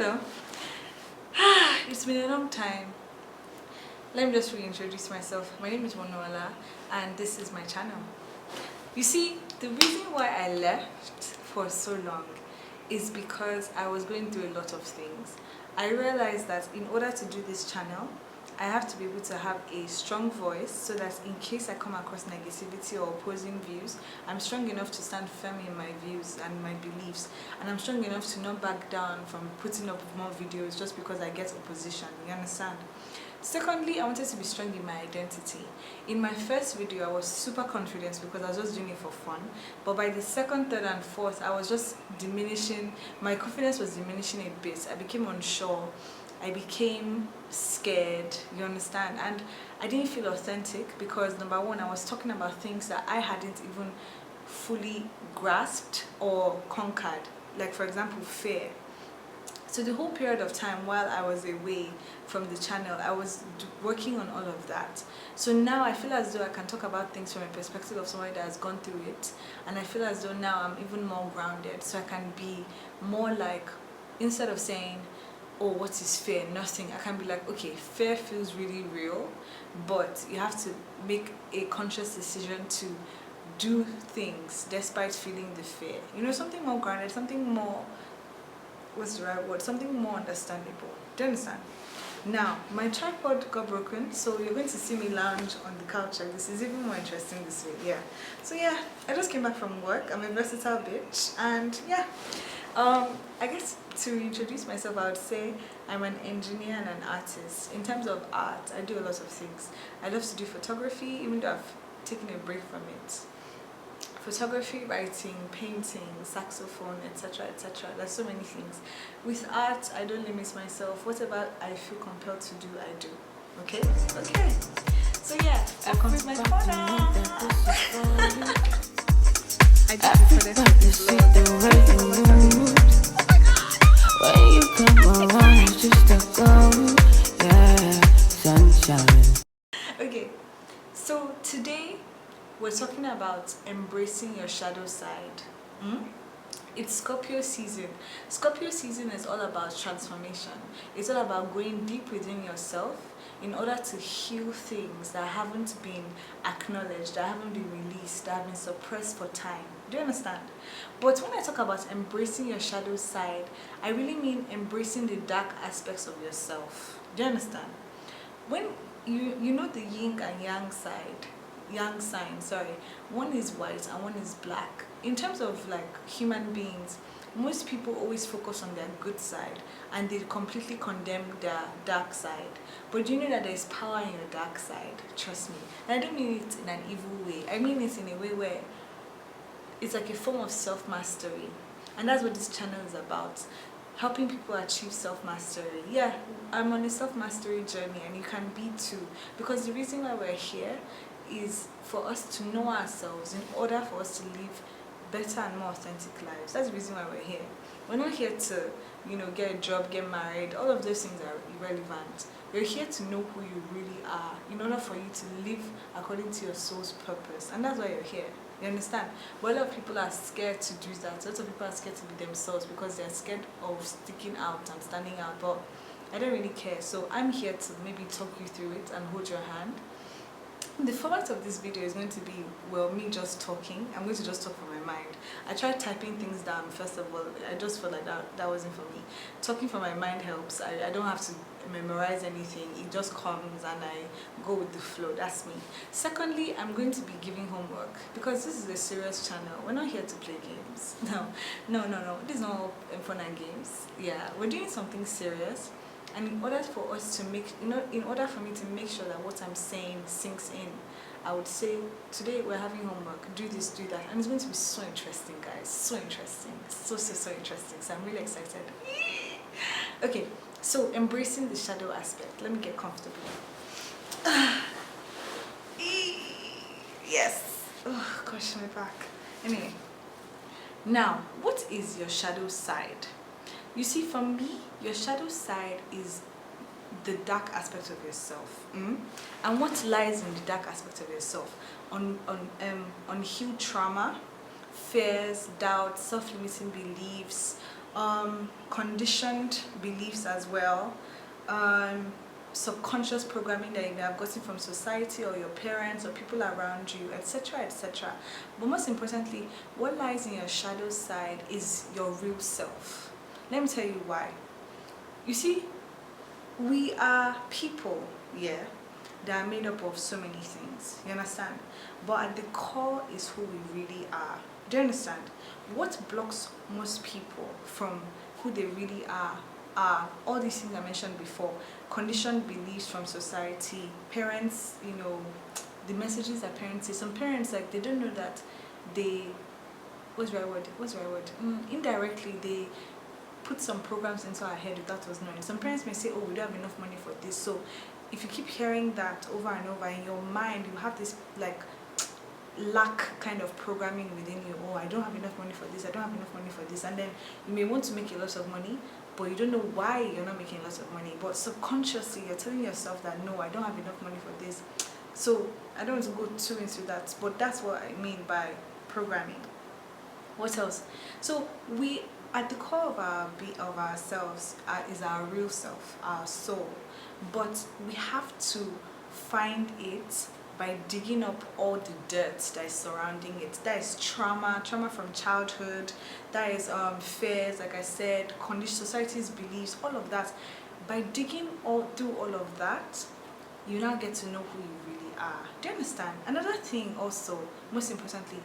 Hello. It's been a long time. Let me just reintroduce myself. My name is Wonoala and this is my channel. You see, the reason why I left for so long is because I was going through a lot of things. I realized that in order to do this channel, I have to be able to have a strong voice so that in case I come across negativity or opposing views, I'm strong enough to stand firm in my views and my beliefs, and I'm strong enough to not back down from putting up more videos just because I get opposition. You understand? Secondly, I wanted to be strong in my identity. In my first video, I was super confident because I was just doing it for fun. But by the second, third, and fourth, I was just diminishing. My confidence was diminishing a bit. I became unsure. I became scared, you understand? And I didn't feel authentic because number one, I was talking about things that I hadn't even fully grasped or conquered. Like for example, fear. So the whole period of time while I was away from the channel, I was working on all of that. So now I feel as though I can talk about things from a perspective of somebody that has gone through it. And I feel as though now I'm even more grounded. So I can be more like, instead of saying, oh, what is fear? Nothing. I can be like, okay, fear feels really real, but you have to make a conscious decision to do things despite feeling the fear. You know, something more grounded, something more, what's the right word? Something more understandable. Do you understand? Now, my tripod got broken, so you're going to see me lounge on the couch like this. Is even more interesting this way, yeah. So yeah, I just came back from work. I'm a versatile bitch, and yeah. I guess to introduce myself, I would say I'm an engineer and an artist. In terms of art, I do a lot of things. I love to do photography, even though I've taken a break from it. Photography, writing, painting, saxophone, etc., etc. There's so many things. With art, I don't limit myself. Whatever I feel compelled to do, I do. Okay? Okay. So yeah, off with my corner. I just recorded this vlog. When you come around, it's just a go, yeah, sunshine. Okay, so today we're talking about embracing your shadow side. It's Scorpio season. Scorpio season is all about transformation. It's all about going deep within yourself in order to heal things that haven't been acknowledged, that haven't been released, that have been suppressed for time. Do you understand? But when I talk about embracing your shadow side, I really mean embracing the dark aspects of yourself. Do you understand? When you know the yin and yang side, yang sign, sorry, one is white and one is black. In terms of like human beings, most people always focus on their good side and they completely condemn their dark side. But do you know that there's power in your dark side? Trust me. And I don't mean it in an evil way. I mean it in a way where it's like a form of self-mastery. And that's what this channel is about. Helping people achieve self-mastery. Yeah, I'm on a self-mastery journey and you can be too. Because the reason why we're here is for us to know ourselves in order for us to live better and more authentic lives. That's the reason why we're here. We're not here to, you know, get a job, get married. All of those things are irrelevant. We're here to know who you really are in order for you to live according to your soul's purpose. And that's why you're here. You understand? But a lot of people are scared to do that. A lot of people are scared to be themselves because they're scared of sticking out and standing out. But I don't really care. So I'm here to maybe talk you through it and hold your hand. The format of this video is going to be, well, me just talking. I'm going to just talk from my mind. I tried typing things down first of all. I just felt like that wasn't for me. Talking from my mind helps. I don't have to memorize anything. It just comes and I go with the flow. That's me. Secondly, I'm going to be giving homework because this is a serious channel. We're not here to play games. No. This is not fun and games. Yeah, we're doing something serious. And in order for us to make, in order for me to make sure that what I'm saying sinks in, I would say, today we're having homework, do this, do that. And it's going to be so interesting, guys. So interesting. So interesting. So I'm really excited. Okay, so embracing the shadow aspect. Let me get comfortable. Yes. Oh, gosh, my back. Anyway. Now, what is your shadow side? You see, for me, your shadow side is the dark aspect of yourself. And what lies in the dark aspect of yourself? Unhealed trauma, fears, doubts, self-limiting beliefs, conditioned beliefs as well, subconscious programming that you may have gotten from society or your parents or people around you, etc., etc. But most importantly, what lies in your shadow side is your real self. Let me tell you why. You see, we are people, yeah, that are made up of so many things. You understand? But at the core is who we really are. Do you understand? What blocks most people from who they really are all these things I mentioned before: conditioned beliefs from society, parents, the messages that parents say. Some parents, like, they don't know that they, what's the right word? Indirectly, they put some programs into our head without us knowing. Some parents may say, oh, we don't have enough money for this. So if you keep hearing that over and over in your mind, you have this like lack kind of programming within you. Oh, I don't have enough money for this, I don't have enough money for this. And then you may want to make a lot of money, but you don't know why you're not making lots of money. But subconsciously you're telling yourself that no, I don't have enough money for this. So I don't want to go too into that, but that's what I mean by programming. What else? So we, at the core of ourselves, is our real self, our soul. But we have to find it by digging up all the dirt that is surrounding it. That is trauma from childhood. That is fears, like I said, society's beliefs, all of that. By digging through all of that, you now get to know who you really are. Do you understand? Another thing also, most importantly,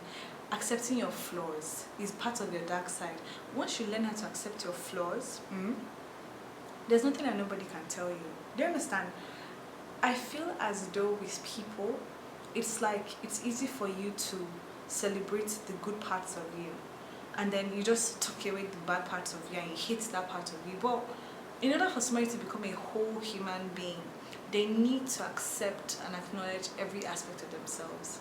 accepting your flaws is part of your dark side. Once you learn how to accept your flaws, there's nothing that nobody can tell you. Do you understand? I feel as though with people, it's like it's easy for you to celebrate the good parts of you, and then you just tuck away the bad parts of you and you hate that part of you. But in order for somebody to become a whole human being, they need to accept and acknowledge every aspect of themselves.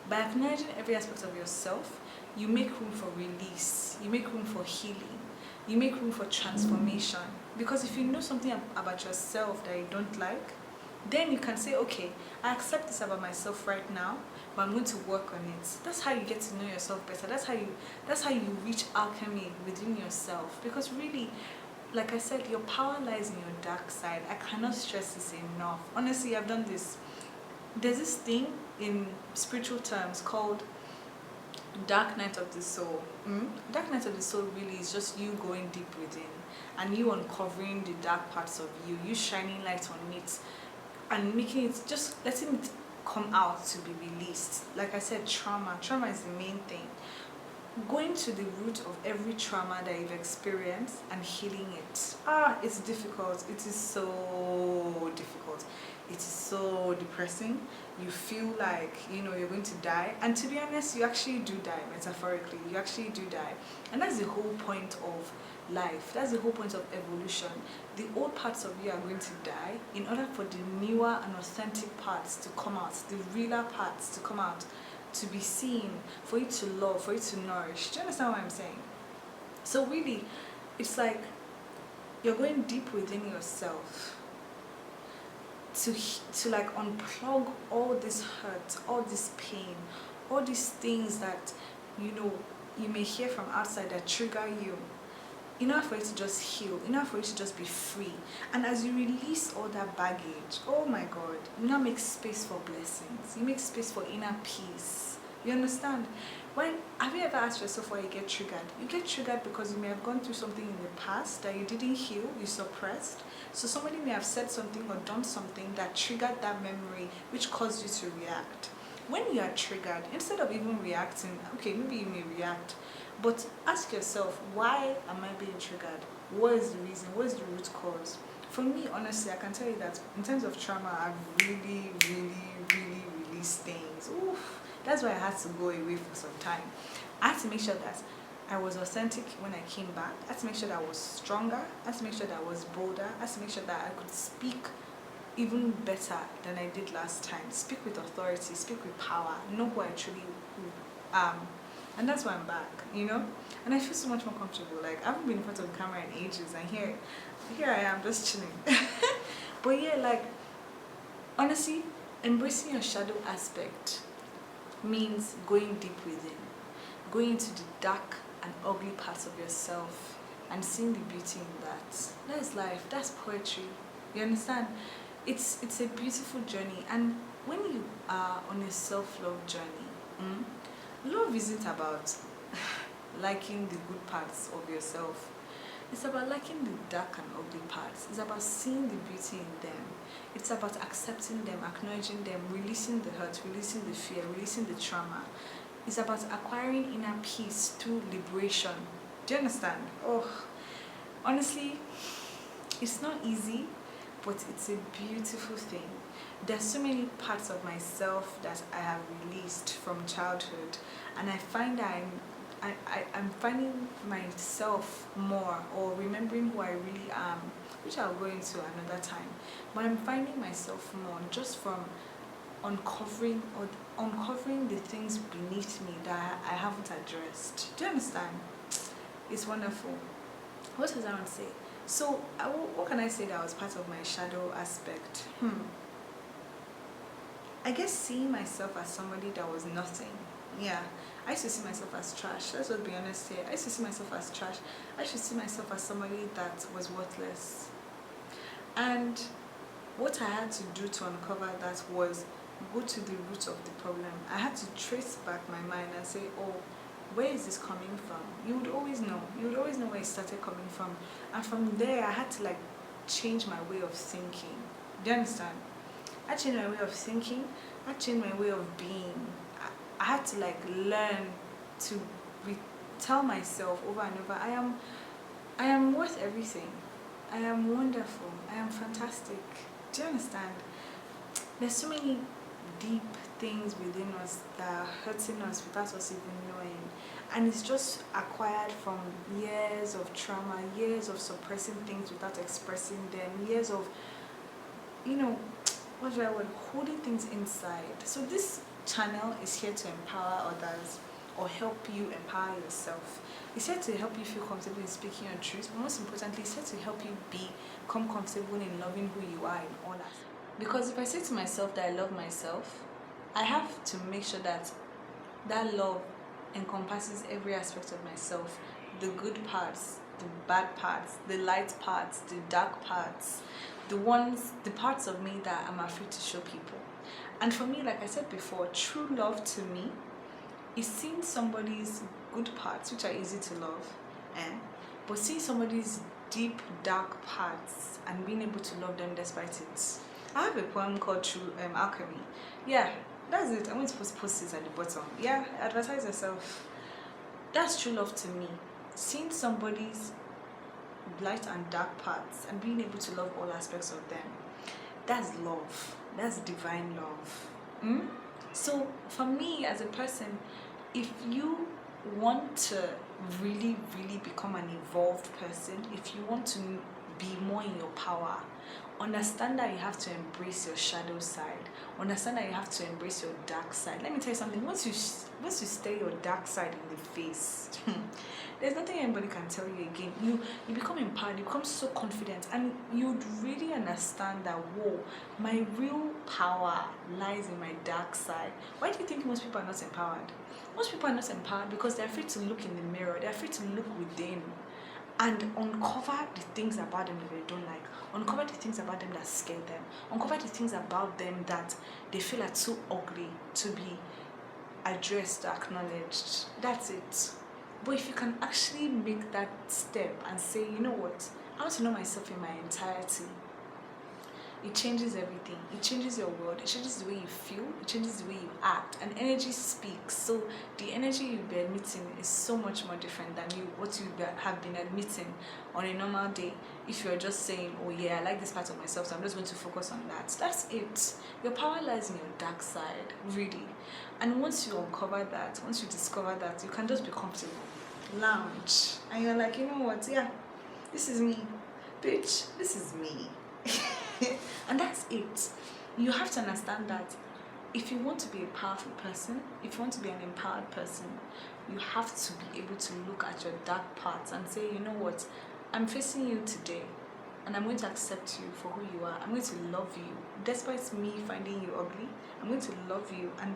By acknowledging every aspect of yourself, you make room for release, you make room for healing, you make room for transformation. Because if you know something about yourself that you don't like, then you can say, okay, I accept this about myself right now, but I'm going to work on it. That's how you get to know yourself better. That's how you reach alchemy within yourself. Because really, like I said, your power lies in your dark side. I cannot stress this enough. Honestly, I've done this. There's this thing in spiritual terms called dark night of the soul. Dark night of the soul really is just you going deep within and you uncovering the dark parts of you, you shining light on it and making it, just letting it come out to be released. Like I said, trauma is the main thing. Going to the root of every trauma that you've experienced and healing it. It's difficult. It is so difficult. It is so depressing. You feel like, you're going to die. And to be honest, you actually do die, metaphorically. You actually do die. And that's the whole point of life. That's the whole point of evolution. The old parts of you are going to die in order for the newer and authentic parts to come out, the realer parts to come out, to be seen, for you to love, for you to nourish. Do you understand what I'm saying? So really, it's like you're going deep within yourself to like unplug all this hurt, all this pain, all these things that you may hear from outside that trigger you, in order for you to just heal, in order for you to just be free. And as you release all that baggage, oh my God, you now make space for blessings. You make space for inner peace. You understand? Have you ever asked yourself why you get triggered? You get triggered because you may have gone through something in the past that you didn't heal, you suppressed. So somebody may have said something or done something that triggered that memory, which caused you to react. When you are triggered, instead of even reacting, okay, maybe you may react, but ask yourself, why am I being triggered? What is the reason? What is the root cause? For me, honestly, I can tell you that in terms of trauma, I've really, really, really released things. Oof. That's why I had to go away for some time. I had to make sure that I was authentic when I came back. I had to make sure that I was stronger. I had to make sure that I was bolder. I had to make sure that I could speak even better than I did last time. Speak with authority, speak with power, know who I truly am. And that's why I'm back, And I feel so much more comfortable. Like, I haven't been in front of the camera in ages, and here I am just chilling. But yeah, like, honestly, embracing your shadow aspect means going deep within, going into the dark and ugly parts of yourself, and seeing the beauty in that. That is life. That's poetry. You understand? It's a beautiful journey, and when you are on a self-love journey, love isn't about liking the good parts of yourself. It's about liking the dark and ugly parts. It's about seeing the beauty in them. It's about accepting them, acknowledging them, releasing the hurt, releasing the fear, releasing the trauma. It's about acquiring inner peace through liberation. Do you understand? Oh, honestly, it's not easy, but it's a beautiful thing. There's so many parts of myself that I have released from childhood, and I find that I'm finding myself more, or remembering who I really am, which I'll go into another time. But I'm finding myself more just from uncovering the things beneath me that I haven't addressed. Do you understand? It's wonderful. What does I want to say? So, what can I say that was part of my shadow aspect? I guess seeing myself as somebody that was nothing. Yeah, I used to see myself as trash. Let's just be honest here. I used to see myself as trash. I used to see myself as somebody that was worthless. And what I had to do to uncover that was go to the root of the problem. I had to trace back my mind and say, oh, where is this coming from? You would always know. You would always know where it started coming from. And from there, I had to like change my way of thinking. Do you understand? I changed my way of thinking. I changed my way of being. I had to like learn to tell myself over and over, I am worth everything. I am wonderful. I am fantastic. Do you understand? There's so many deep things within us that are hurting us without us even knowing. And it's just acquired from years of trauma, years of suppressing things without expressing them, years of, what's the right word, holding things inside. So this channel is here to empower others or help you empower yourself. It's here to help you feel comfortable in speaking your truth, but most importantly, it's here to help you become comfortable in loving who you are in all aspects. Because if I say to myself that I love myself, I have to make sure that that love encompasses every aspect of myself, the good parts, the bad parts, the light parts, the dark parts, the parts of me that I'm afraid to show people. And for me, like I said before, true love to me is seeing somebody's good parts, which are easy to love, but seeing somebody's deep, dark parts and being able to love them despite it. I have a poem called True Alchemy. Yeah, that's it. I'm going to post it at the bottom. Yeah, advertise yourself. That's true love to me. Seeing somebody's light and dark parts and being able to love all aspects of them. That's love. That's divine love. So for me as a person, if you want to really, really become an evolved person, if you want to be more in your power, understand that you have to embrace your shadow side. Understand that you have to embrace your dark side. Let me tell you something. Once you stare your dark side in the face, there's nothing anybody can tell you again. You become empowered. You become so confident, and you'd really understand that, whoa, my real power lies in my dark side. Why do you think most people are not empowered? Most people are not empowered because they're afraid to look in the mirror. They're afraid to look within and uncover the things about them that they don't like, uncover the things about them that scare them, uncover the things about them that they feel are too ugly to be addressed, acknowledged. That's it. But if you can actually make that step and say, you know what, I want to know myself in my entirety, it changes everything. It changes your world. It changes the way you feel. It changes the way you act. And energy speaks. So the energy you'll be admitting is so much more different than what you have been admitting on a normal day. If you're just saying, oh yeah, I like this part of myself, so I'm just going to focus on that. That's it. Your power lies in your dark side, really. And once you uncover that, once you discover that, you can just be comfortable. Lounge. And you're like, you know what? Yeah, this is me. Bitch, this is me. And that's it. You have to understand that if you want to be a powerful person, if you want to be an empowered person, you have to be able to look at your dark parts and say, you know what, I'm facing you today and I'm going to accept you for who you are. I'm going to love you. Despite me finding you ugly, I'm going to love you, and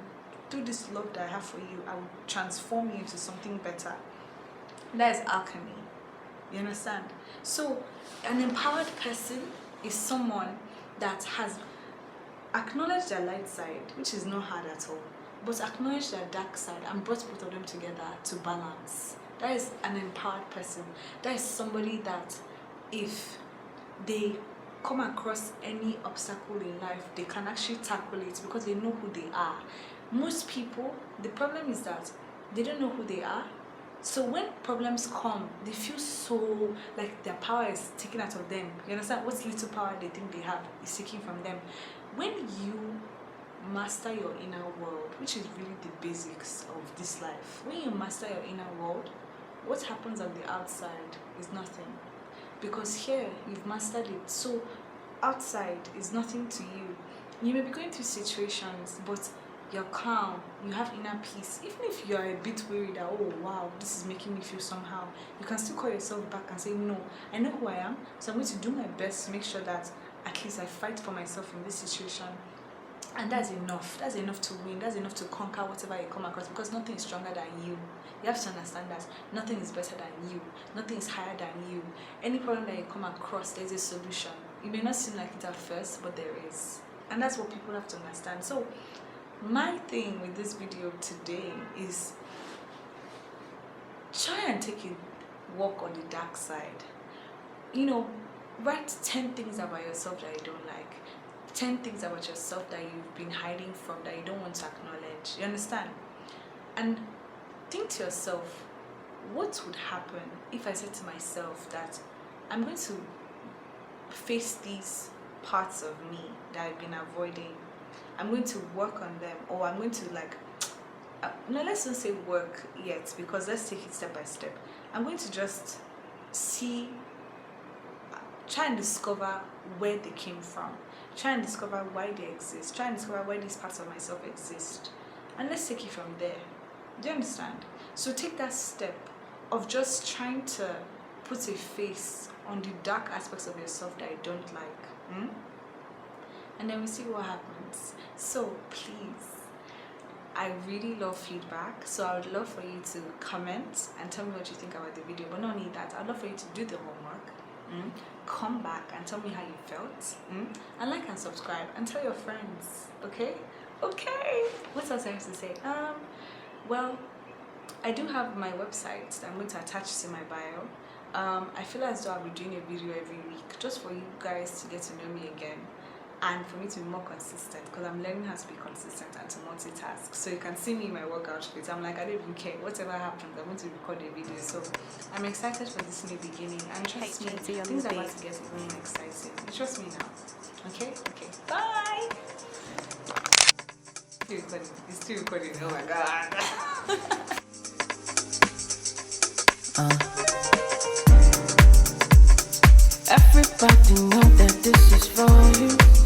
through this love that I have for you, I will transform you into something better. That is alchemy. You understand? So an empowered person is someone that has acknowledged their light side, which is not hard at all, but acknowledge their dark side and brought both of them together to balance. That is an empowered person. That is somebody that if they come across any obstacle in life, they can actually tackle it because they know who they are. Most people, the problem is that they don't know who they are. So when problems come, they feel so like their power is taken out of them. You understand? What little power they think they have is taken from them. When you master your inner world, which is really the basics of this life, when you master your inner world, what happens on the outside is nothing. Because here, you've mastered it. So outside is nothing to you. You may be going through situations, but you're calm, you have inner peace. Even if you're a bit worried that, oh wow, this is making me feel somehow, you can still call yourself back and say, no, I know who I am, so I'm going to do my best to make sure that at least I fight for myself in this situation. And that's enough. That's enough to win. That's enough to conquer whatever you come across, because nothing is stronger than you. You have to understand that nothing is better than you. Nothing is higher than you. Any problem that you come across, there's a solution. It may not seem like it at first, but there is. And that's what people have to understand. So my thing with this video today is try and take a walk on the dark side. You know, write 10 things about yourself that you don't like. 10 things about yourself that you've been hiding from, that you don't want to acknowledge. You understand? And think to yourself, what would happen if I said to myself that I'm going to face these parts of me that I've been avoiding. I'm going to work on them, or I'm going to no, let's not say work yet, because let's take it step by step. I'm going to just try and discover where they came from. Try and discover why they exist. Try and discover why these parts of myself exist. And let's take it from there. Do you understand? So take that step of just trying to put a face on the dark aspects of yourself that you don't like. And then we see what happens. So please, I really love feedback. So I would love for you to comment and tell me what you think about the video. But not only that, I'd love for you to do the homework. Come back and tell me how you felt. And like and subscribe and tell your friends. Okay? What else I have to say? Well, I do have my website that I'm going to attach to my bio. I feel as though I'll be doing a video every week just for you guys to get to know me again, and for me to be more consistent, because I'm learning how to be consistent and to multitask. So you can see me in my workout fit. I'm like, I don't even care. Whatever happens, I'm going to record a video. So I'm excited for this new beginning. And trust me, things are about to get even more exciting. Trust me now. Okay? Bye! It's still recording. Oh my god. Everybody know that this is for you.